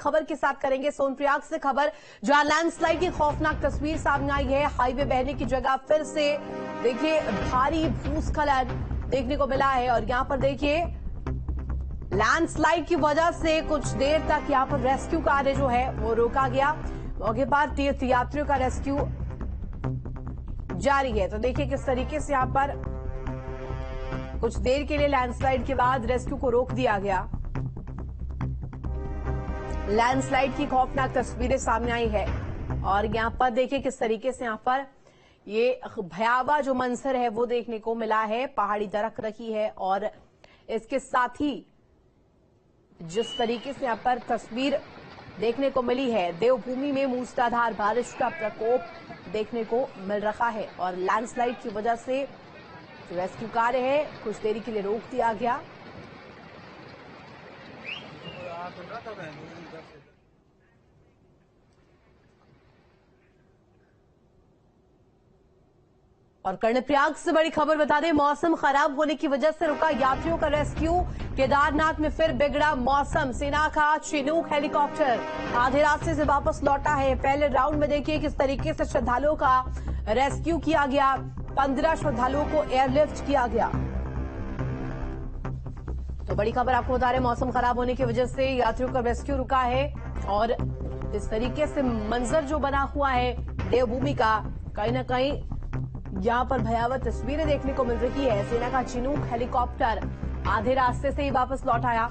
खबर के साथ करेंगे सोनप्रयाग से खबर, जहां लैंडस्लाइड की खौफनाक तस्वीर सामने आई है। हाईवे बहने की जगह फिर से देखिए भारी भूस्खलन देखने को मिला है और यहां पर देखिए लैंडस्लाइड की वजह से कुछ देर तक यहां पर रेस्क्यू कार्य जो है वो रोका गया। मौके पर तीर्थयात्रियों का रेस्क्यू जारी है। तो देखिए किस तरीके से यहां पर कुछ देर के लिए लैंडस्लाइड के बाद रेस्क्यू को रोक दिया गया। लैंडस्लाइड की खौफनाक तस्वीरें सामने आई है और यहां पर देखिए किस तरीके से यहां पर ये भयावह जो मंजर है वो देखने को मिला है। पहाड़ी दरक रही है और इसके साथ ही जिस तरीके से यहां पर तस्वीर देखने को मिली है, देवभूमि में मूसलाधार बारिश का प्रकोप देखने को मिल रहा है और लैंडस्लाइड की वजह से जो रेस्क्यू कार्य है कुछ देरी के लिए रोक दिया गया। और कर्णप्रयाग से बड़ी खबर बता दें, मौसम खराब होने की वजह से रुका यात्रियों का रेस्क्यू। केदारनाथ में फिर बिगड़ा मौसम, सेना का चिनूक हेलीकॉप्टर आधे रास्ते से वापस लौटा है। पहले राउंड में देखिए किस तरीके से श्रद्धालुओं का रेस्क्यू किया गया। 15 श्रद्धालुओं को एयरलिफ्ट किया गया। तो बड़ी खबर आपको बता रहे, मौसम खराब होने की वजह से यात्रियों का रेस्क्यू रुका है और इस तरीके से मंजर जो बना हुआ है देवभूमि का, कहीं ना कहीं यहां पर भयावह तस्वीरें देखने को मिल रही है। सेना का चिनूक हेलीकॉप्टर आधे रास्ते से ही वापस लौट आया।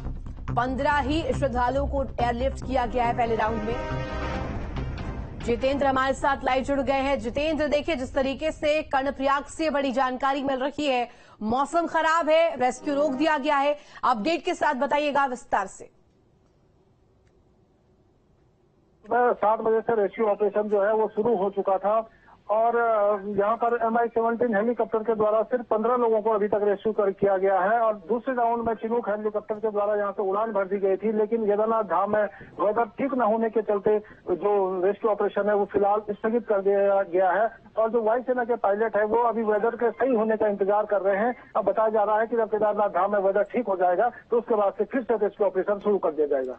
15 ही श्रद्धालुओं को एयरलिफ्ट किया गया है पहले राउंड में। जितेंद्र हमारे साथ लाइव जुड़ गए हैं। जितेंद्र, देखिए जिस तरीके से कर्णप्रयाग से बड़ी जानकारी मिल रही है, मौसम खराब है, रेस्क्यू रोक दिया गया है, अपडेट के साथ बताइएगा विस्तार से। 7 बजे से रेस्क्यू ऑपरेशन जो है वो शुरू हो चुका था और यहाँ पर MI-17 हेलीकॉप्टर के द्वारा सिर्फ 15 लोगों को अभी तक रेस्क्यू किया गया है और दूसरे राउंड में चिनूक हेलीकॉप्टर के द्वारा यहाँ से उड़ान भर दी गई थी। लेकिन केदारनाथ धाम में वेदर ठीक न होने के चलते जो रेस्क्यू ऑपरेशन है वो फिलहाल स्थगित कर दिया गया है और जो वायुसेना के पायलट है वो अभी वेदर के सही होने का इंतजार कर रहे हैं। अब बताया जा रहा है कि जब केदारनाथ धाम में वेदर ठीक हो जाएगा तो उसके बाद से फिर से रेस्क्यू ऑपरेशन शुरू कर दिया जाएगा।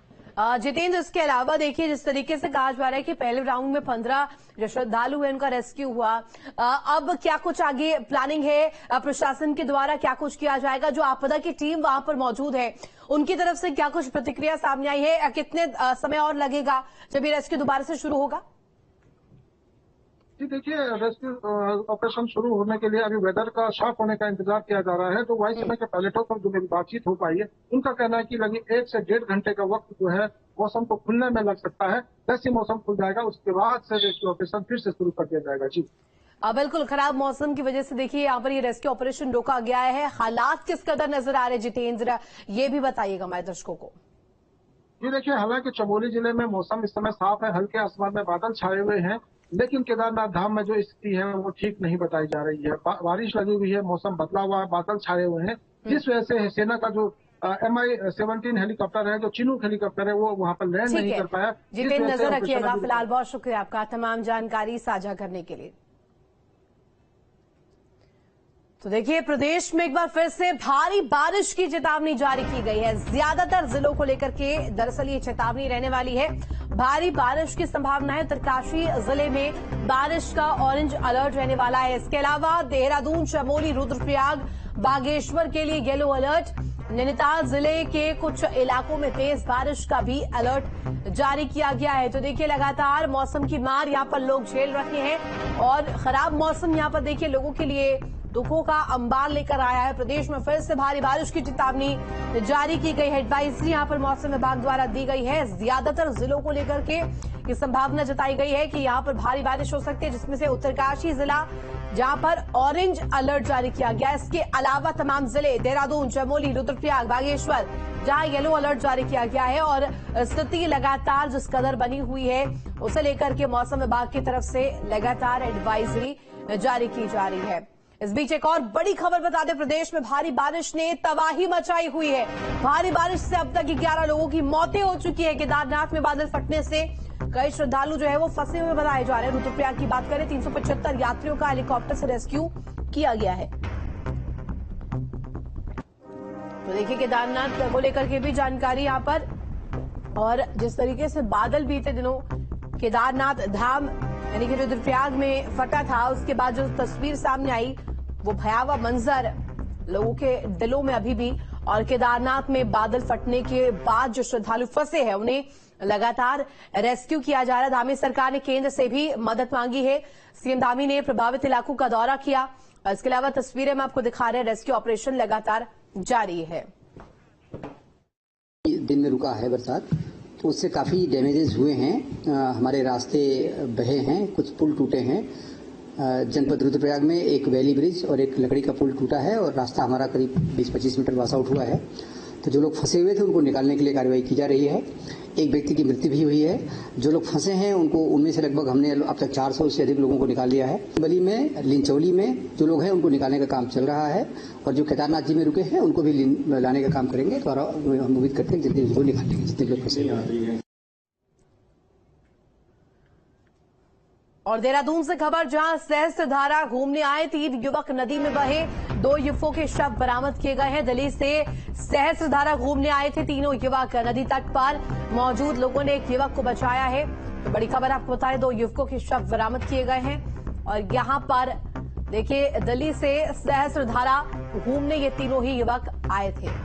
जितेंद्र, इसके अलावा देखिए जिस तरीके से कहा जा रहा है कि पहले राउंड में 15 जो श्रद्धालु हैं उनका रेस्क्यू हुआ, अब क्या कुछ आगे प्लानिंग है प्रशासन के द्वारा, क्या कुछ किया जाएगा? जो आपदा की टीम वहां पर मौजूद है उनकी तरफ से क्या कुछ प्रतिक्रिया सामने आई है? कितने समय और लगेगा जब ये रेस्क्यू दोबारा से शुरू होगा? जी देखिए, रेस्क्यू ऑपरेशन शुरू होने के लिए अभी वेदर का साफ होने का इंतजार किया जा रहा है। तो वायुसेना के पायलटों पर जो मेरी बातचीत हो पाई है उनका कहना है कि लगभग 1 से 1.5 घंटे का वक्त जो है मौसम को खुलने में लग सकता है। जैसे मौसम खुल जाएगा उसके बाद से रेस्क्यू ऑपरेशन फिर से शुरू कर दिया जाएगा। जी बिल्कुल, खराब मौसम की वजह से देखिए यहाँ पर ये रेस्क्यू ऑपरेशन रोका गया है। हालात किस कदर नजर आ रहे जितेंद्र, ये भी बताइएगा हमारे दर्शकों को। जी देखिए, हालांकि चमोली जिले में मौसम इस समय साफ है, हल्के आसमान में बादल छाए हुए हैं, लेकिन केदारनाथ धाम में जो स्थिति है वो ठीक नहीं बताई जा रही है। बारिश लगी हुई है, मौसम बदला हुआ है, बादल छाए हुए हैं, जिस वजह से सेना का जो MI-17 हेलीकॉप्टर है, जो चिनूक हेलीकॉप्टर है, वो वहां पर लैंड नहीं कर पाया। जितेंद्र, नजर रखिएगा। फिलहाल बहुत शुक्रिया आपका तमाम जानकारी साझा करने के लिए। तो देखिए प्रदेश में एक बार फिर से भारी बारिश की चेतावनी जारी की गई है। ज्यादातर जिलों को लेकर के दरअसल ये चेतावनी रहने वाली है। भारी बारिश की संभावना है। उत्तरकाशी जिले में बारिश का ऑरेंज अलर्ट रहने वाला है। इसके अलावा देहरादून, चमोली, रुद्रप्रयाग, बागेश्वर के लिए येलो अलर्ट। नैनीताल जिले के कुछ इलाकों में तेज बारिश का भी अलर्ट जारी किया गया है। तो देखिए लगातार मौसम की मार यहाँ पर लोग झेल रहे हैं और खराब मौसम यहाँ पर देखिए लोगों के लिए दुखों का अंबार लेकर आया है। प्रदेश में फिर से भारी बारिश की चेतावनी जारी की गई है। एडवाइजरी यहाँ पर मौसम विभाग द्वारा दी गई है। ज्यादातर जिलों को लेकर के ये संभावना जताई गई है कि यहाँ पर भारी बारिश हो सकती है, जिसमें से उत्तरकाशी जिला जहां पर ऑरेंज अलर्ट जारी किया गया। इसके अलावा तमाम जिले देहरादून, चमोली, रुद्रप्रयाग, बागेश्वर जहां येलो अलर्ट जारी किया गया है और स्थिति लगातार जिस कदर बनी हुई है उसे लेकर के मौसम विभाग की तरफ से लगातार एडवाइजरी जारी की जा रही है। इस बीच एक और बड़ी खबर बता दें, प्रदेश में भारी बारिश ने तबाही मचाई हुई है। भारी बारिश से अब तक 11 लोगों की मौतें हो चुकी है। केदारनाथ में बादल फटने से कई श्रद्धालु जो है वो फंसे हुए बताए जा रहे हैं। रुद्रप्रयाग की बात करें, 375 यात्रियों का हेलीकॉप्टर से रेस्क्यू किया गया है। तो देखिए केदारनाथ को लेकर के भी जानकारी यहाँ पर और जिस तरीके से बादल बीते दिनों केदारनाथ धाम यानी कि रुद्रप्रयाग में फटा था, उसके बाद जो तस्वीर सामने आई वो भयावह मंजर लोगों के दिलों में अभी भी। और केदारनाथ में बादल फटने के बाद जो श्रद्धालु फंसे हैं उन्हें लगातार रेस्क्यू किया जा रहा है। धामी सरकार ने केंद्र से भी मदद मांगी है। सीएम धामी ने प्रभावित इलाकों का दौरा किया। इसके अलावा तस्वीरें हम आपको दिखा रहे हैं, रेस्क्यू ऑपरेशन लगातार जारी है। दिन में रुका है बरसात, तो उससे काफी डैमेजेस हुए हैं। हमारे रास्ते बहे हैं, कुछ पुल टूटे हैं। जनपद रुद्रप्रयाग में एक वैली ब्रिज और एक लकड़ी का पुल टूटा है और रास्ता हमारा करीब 20-25 मीटर वॉश आउट हुआ है। तो जो लोग फंसे हुए थे उनको निकालने के लिए कार्रवाई की जा रही है। एक व्यक्ति की मृत्यु भी हुई है। जो लोग फंसे हैं उनमें से लगभग हमने अब तक 400 से अधिक लोगों को निकाल लिया है। बली में, लिंचौली में जो लोग हैं उनको निकालने का काम चल रहा है और जो केदारनाथ जी में रुके हैं उनको भी लाने का काम करेंगे। तो हम उम्मीद करते हैं जितने लोग निकालेंगे, जितने लोग फंसे हैं। और देहरादून से खबर, जहां सहस्त्रधारा घूमने आए 3 युवक नदी में बहे, 2 युवकों के शव बरामद किए गए हैं। दिल्ली से सहस्त्रधारा घूमने आए थे तीनों युवक। नदी तट पर मौजूद लोगों ने एक युवक को बचाया है। तो बड़ी खबर आपको बताएं, 2 युवकों के शव बरामद किए गए हैं। और यहां पर देखिए, दिल्ली से सहस्त्रधारा घूमने ये तीनों ही युवक आए थे।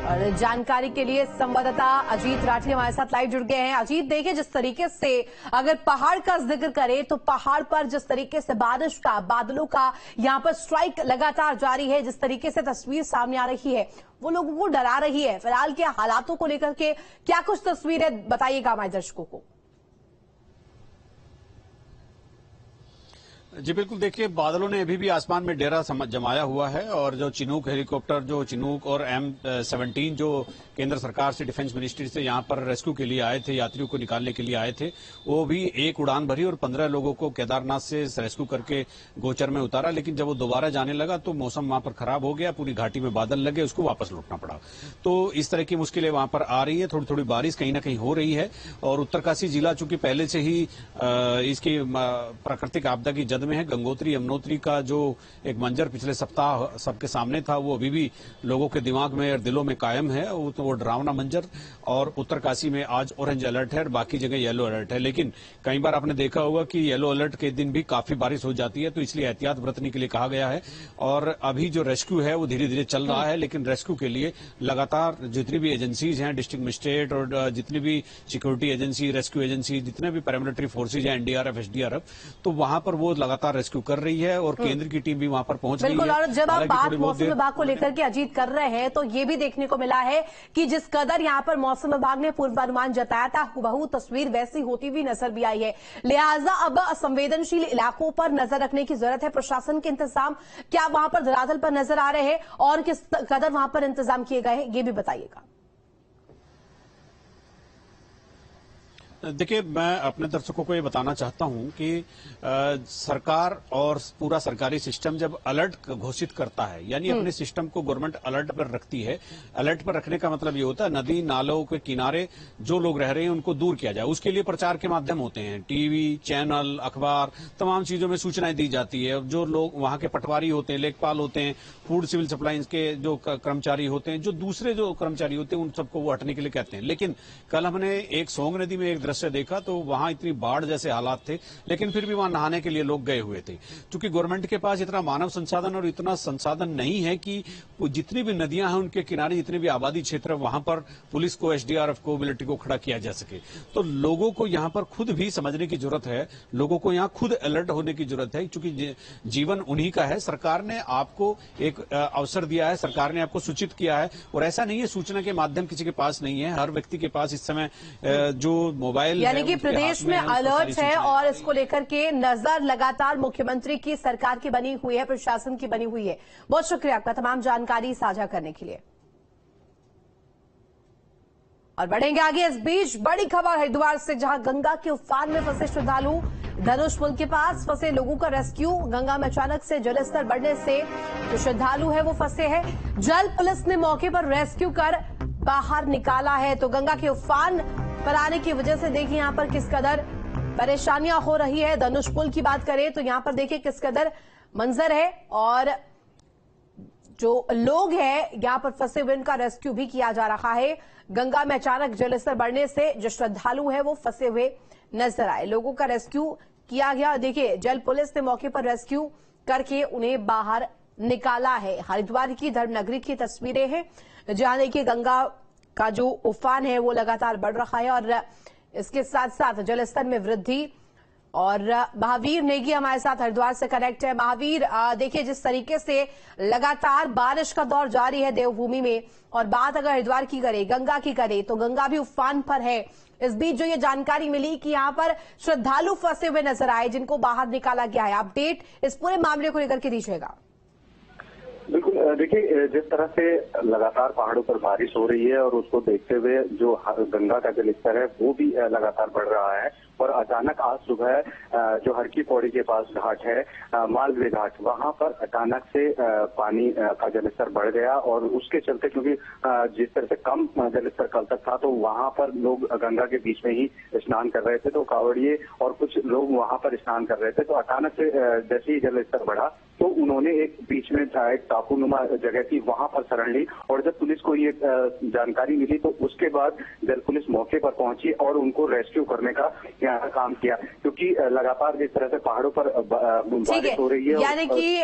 और जानकारी के लिए संवाददाता अजीत राठी हमारे साथ लाइव जुड़ गए हैं। अजीत, देखिए, जिस तरीके से अगर पहाड़ का जिक्र करें तो पहाड़ पर जिस तरीके से बारिश का, बादलों का यहां पर स्ट्राइक लगातार जारी है, जिस तरीके से तस्वीर सामने आ रही है वो लोगों को डरा रही है। फिलहाल के हालातों को लेकर के क्या कुछ तस्वीरें बताइएगा हमारे दर्शकों को। जी बिल्कुल, देखिए, बादलों ने अभी भी आसमान में डेरा जमाया हुआ है और जो चिनूक हेलीकॉप्टर, जो चिनूक और M17 जो केंद्र सरकार से, डिफेंस मिनिस्ट्री से यहां पर रेस्क्यू के लिए आए थे, यात्रियों को निकालने के लिए आए थे, वो भी एक उड़ान भरी और 15 लोगों को केदारनाथ से रेस्क्यू करके गोचर में उतारा। लेकिन जब वो दोबारा जाने लगा तो मौसम वहां पर खराब हो गया, पूरी घाटी में बादल लगे, उसको वापस लौटना पड़ा। तो इस तरह की मुश्किलें वहां पर आ रही है। थोड़ी थोड़ी बारिश कहीं ना कहीं हो रही है और उत्तरकाशी जिला चूंकि पहले से ही इसकी प्राकृतिक आपदा की जद में है। गंगोत्री यमुनोत्री का जो एक मंजर पिछले सप्ताह सबके सामने था, वो अभी भी लोगों के दिमाग में और दिलों में कायम है, वो डरावना मंजर। और उत्तरकाशी में आज ऑरेंज अलर्ट है और बाकी जगह येलो अलर्ट है। लेकिन कई बार आपने देखा होगा कि येलो अलर्ट के दिन भी काफी बारिश हो जाती है, तो इसलिए एहतियात बरतने के लिए कहा गया है। और अभी जो रेस्क्यू है वो धीरे धीरे चल रहा है, लेकिन रेस्क्यू के लिए लगातार जितनी भी एजेंसीज हैं, डिस्ट्रिक्ट मजिस्ट्रेट और जितनी भी सिक्योरिटी एजेंसी, रेस्क्यू एजेंसी, जितने भी पैरामिलिट्री फोर्सेज हैं, NDRF, SDRF, तो वहां पर वो लगातार रेस्क्यू कर रही है और केंद्र की टीम भी वहां पर पहुंच गई है। बिल्कुल, और जब आप बात मौसम विभाग को लेकर के अजीत कर रहे हैं तो ये भी देखने को मिला है कि जिस कदर यहां पर मौसम विभाग ने पूर्वानुमान जताया था, हुबहू तस्वीर वैसी होती भी नजर भी आई है। लिहाजा अब संवेदनशील इलाकों पर नजर रखने की जरूरत है। प्रशासन के इंतजाम क्या वहां पर धरातल पर नजर आ रहे हैं और किस कदर वहां पर इंतजाम किए गए हैं, ये भी बताइएगा। देखिए, मैं अपने दर्शकों को ये बताना चाहता हूं कि सरकार और पूरा सरकारी सिस्टम जब अलर्ट घोषित करता है, यानी अपने सिस्टम को गवर्नमेंट अलर्ट पर रखती है। अलर्ट पर रखने का मतलब ये होता है नदी नालों के किनारे जो लोग रह रहे हैं उनको दूर किया जाए। उसके लिए प्रचार के माध्यम होते हैं, टीवी चैनल, अखबार, तमाम चीजों में सूचनाएं दी जाती है। जो लोग वहां के पटवारी होते हैं, लेखपाल होते हैं, फूड सिविल सप्लाईज के जो कर्मचारी होते हैं, जो दूसरे जो कर्मचारी होते हैं, उन सबको वो हटने के लिए कहते हैं। लेकिन कल हमने एक सोंग नदी में एक दृश्य देखा तो वहां इतनी बाढ़ जैसे हालात थे, लेकिन फिर भी वहां नहाने के लिए लोग गए हुए थे। क्योंकि गवर्नमेंट के पास इतना मानव संसाधन और इतना संसाधन नहीं है कि जितनी भी नदियां हैं उनके किनारे जितने भी आबादी क्षेत्र वहां पर पुलिस को, SDRF को, मिलिट्री को खड़ा किया जा सके। तो लोगों को यहां पर खुद भी समझने की जरूरत है, लोगों को यहां खुद अलर्ट होने की जरूरत है, क्योंकि जीवन उन्हीं का है। सरकार ने आपको एक अवसर दिया है, सरकार ने आपको सूचित किया है। और ऐसा नहीं है सूचना के माध्यम किसी के पास नहीं है, हर व्यक्ति के पास इस समय जो मोबाइल यानी कि प्रदेश में अलर्ट है और इसको लेकर के नजर लगातार मुख्यमंत्री की सरकार की बनी हुई है, प्रशासन की बनी हुई है। बहुत शुक्रिया आपका तमाम जानकारी साझा करने के लिए। और बढ़ेंगे आगे। इस बीच बड़ी खबर हरिद्वार से, जहां गंगा के उफान में फंसे श्रद्धालु, धनुष पुल के पास फंसे लोगों का रेस्क्यू। गंगा में अचानक से जलस्तर बढ़ने से जो श्रद्धालु है वो फंसे हैं। जल पुलिस ने मौके पर रेस्क्यू कर बाहर निकाला है। तो गंगा के उफान पर आने की वजह से देखिए यहां पर किस कदर परेशानियां हो रही है। धनुष पुल की बात करें तो यहां पर देखिए किस कदर मंजर है और जो लोग हैं यहाँ पर फंसे हुए उनका रेस्क्यू भी किया जा रहा है। गंगा में अचानक जलस्तर बढ़ने से जो श्रद्धालु हैं वो फंसे हुए नजर आए। लोगों का रेस्क्यू किया गया। देखिए, जल पुलिस ने मौके पर रेस्क्यू करके उन्हें बाहर निकाला है। हरिद्वार की धर्मनगरी की तस्वीरें हैं जहां देखिए गंगा का जो उफान है वो लगातार बढ़ रहा है और इसके साथ साथ जलस्तर में वृद्धि। और महावीर नेगी हमारे साथ हरिद्वार से कनेक्ट है। महावीर, देखिए जिस तरीके से लगातार बारिश का दौर जारी है देवभूमि में, और बात अगर हरिद्वार की करें, गंगा की करें, तो गंगा भी उफान पर है। इस बीच जो ये जानकारी मिली कि यहाँ पर श्रद्धालु फंसे हुए नजर आए जिनको बाहर निकाला गया है, अपडेट इस पूरे मामले को लेकर के दीजिएगा। बिल्कुल, देखिए जिस तरह से लगातार पहाड़ों पर बारिश हो रही है और उसको देखते हुए जो गंगा का जलस्तर है वो भी लगातार बढ़ रहा है। और अचानक आज सुबह जो हर की पौड़ी के पास घाट है, मालवीय घाट, वहां पर अचानक से पानी का जलस्तर बढ़ गया। और उसके चलते क्योंकि जिस तरह से कम जलस्तर कल तक था, तो वहां पर लोग गंगा के बीच में ही स्नान कर रहे थे, तो कांवड़िए और कुछ लोग वहां पर स्नान कर रहे थे। तो अचानक से जैसे ही जलस्तर बढ़ा तो उन्होंने एक बीच में एक टापूनुमा जगह थी वहां पर शरण ली। और जब पुलिस को ये जानकारी मिली तो उसके बाद जल पुलिस मौके पर पहुंची और उनको रेस्क्यू करने का काम किया, क्योंकि लगातार जिस तरह से पहाड़ों पर बारिश हो रही है, यानी कि